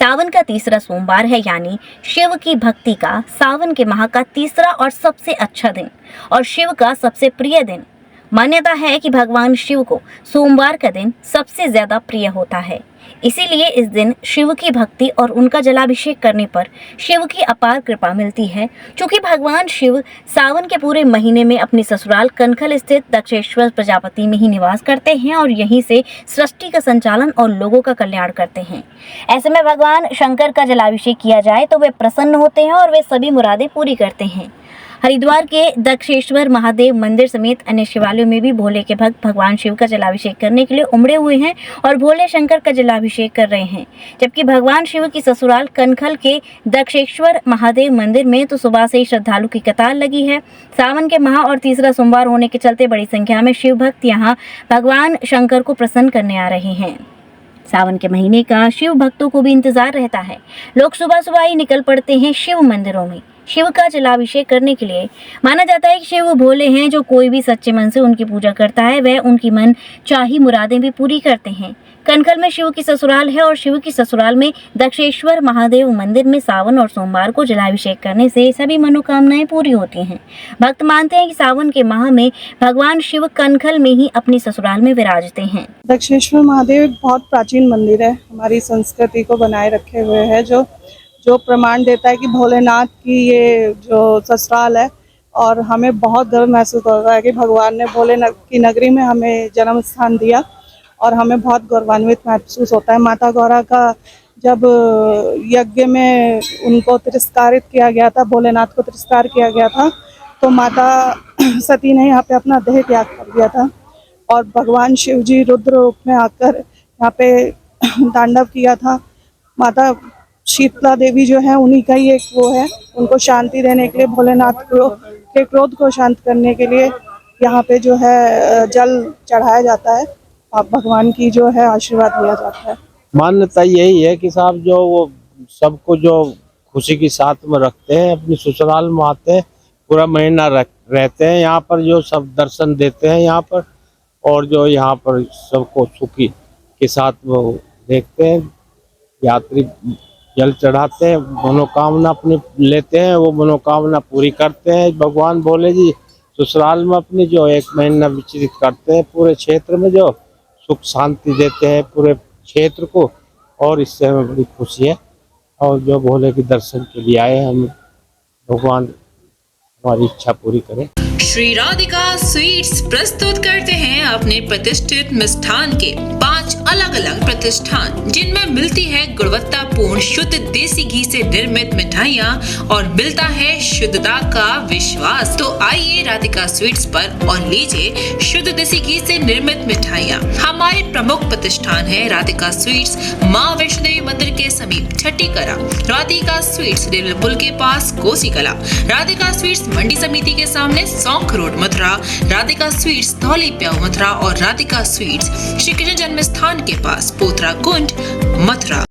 सावन का तीसरा सोमवार है, यानी शिव की भक्ति का सावन के माह का तीसरा और सबसे अच्छा दिन और शिव का सबसे प्रिय दिन। मान्यता है कि भगवान शिव को सोमवार का दिन सबसे ज्यादा प्रिय होता है, इसीलिए इस दिन शिव की भक्ति और उनका जलाभिषेक करने पर शिव की अपार कृपा मिलती है। क्योंकि भगवान शिव सावन के पूरे महीने में अपनी ससुराल कनखल स्थित दक्षेश्वर प्रजापति में ही निवास करते हैं और यहीं से सृष्टि का संचालन और लोगों का कल्याण करते हैं। ऐसे में भगवान शंकर का जलाभिषेक किया जाए तो वे प्रसन्न होते हैं और वे सभी मुरादें पूरी करते हैं। हरिद्वार के दक्षेश्वर महादेव मंदिर समेत अन्य शिवालयों में भी भोले के भक्त भगवान शिव का जलाभिषेक करने के लिए उमड़े हुए हैं और भोले शंकर का जलाभिषेक कर रहे हैं। जबकि भगवान शिव की ससुराल कनखल के दक्षेश्वर महादेव मंदिर में तो सुबह से ही श्रद्धालु की कतार लगी है। सावन के माह और तीसरा सोमवार होने के चलते बड़ी संख्या में शिव भक्त यहां भगवान शंकर को प्रसन्न करने आ रहे हैं। सावन के महीने का शिव भक्तों को भी इंतजार रहता है। लोग सुबह सुबह ही निकल पड़ते हैं शिव मंदिरों में शिव का जलाभिषेक करने के लिए। माना जाता है कि शिव भोले हैं, जो कोई भी सच्चे मन से उनकी पूजा करता है वह उनकी मन चाही मुरादें भी पूरी करते हैं। कनखल में शिव की ससुराल है और शिव की ससुराल में दक्षेश्वर महादेव मंदिर में सावन और सोमवार को जलाभिषेक करने से सभी मनोकामनाएं पूरी होती हैं। भक्त मानते हैं कि सावन के माह में भगवान शिव कनखल में ही अपनी ससुराल में विराजते हैं। दक्षेश्वर महादेव बहुत प्राचीन मंदिर है, हमारी संस्कृति को बनाए रखे हुए है, जो प्रमाण देता है कि भोलेनाथ की ये जो ससुराल है। और हमें बहुत गर्व महसूस हो रहा है कि भगवान ने भोलेनाथ की नगरी में हमें जन्म स्थान दिया और हमें बहुत गौरवान्वित महसूस होता है। माता गौरा का जब यज्ञ में उनको तिरस्कारित किया गया था, भोलेनाथ को तिरस्कार किया गया था, तो माता सती ने यहाँ पे अपना देह त्याग कर दिया था और भगवान शिव जी रुद्र रूप में आकर यहाँ पे तांडव किया था। माता शीतला देवी जो है उन्हीं का ही एक वो है, उनको शांति देने के लिए, भोलेनाथ के क्रोध को शांत करने के लिए यहाँ पे जो है जल चढ़ाया जाता है और भगवान की जो है आशीर्वाद लिया जाता है। मान्यता यही है कि साहब जो वो सबको जो खुशी के साथ में रखते हैं, अपनी ससुराल में आते हैं, पूरा महीना रहते हैं यहाँ पर, जो सब दर्शन देते हैं यहाँ पर और जो यहाँ पर सबको सुखी के साथ वो देखते हैं। यात्री जल चढ़ाते हैं, मनोकामना अपनी लेते हैं, वो मनोकामना पूरी करते हैं। भगवान भोले जी ससुराल में अपनी जो एक महीना विचरित करते हैं, पूरे क्षेत्र में जो सुख शांति देते हैं पूरे क्षेत्र को, और इससे हमें बड़ी खुशी है। और जो भोले के दर्शन के लिए आए, हम भगवान हमारी इच्छा पूरी करें। श्री राधिका स्वीट्स प्रस्तुत करते हैं अपने प्रतिष्ठित मिष्ठान के 5 अलग अलग प्रतिष्ठान, जिनमें मिलती है गुणवत्तापूर्ण शुद्ध देसी घी से निर्मित मिठाइयाँ और मिलता है शुद्धता का विश्वास। तो आइए राधिका स्वीट्स पर और लीजिए शुद्ध देसी घी से निर्मित मिठाइयाँ। हमारे प्रमुख प्रतिष्ठान है राधिका स्वीट्स, माँ वैष्णो देवी मंदिर के समीप छठी कला, राधिका स्वीट्स रेलवे पुल के पास कोसी कला, राधिका स्वीट्स मंडी समिति के सामने सौंख रोड मथुरा, राधिका स्वीट्स धौली प्याऊ मथुरा और राधिका स्वीट्स श्री कृष्ण जन्म स्थान के पास पोथरा कुंड मथुरा।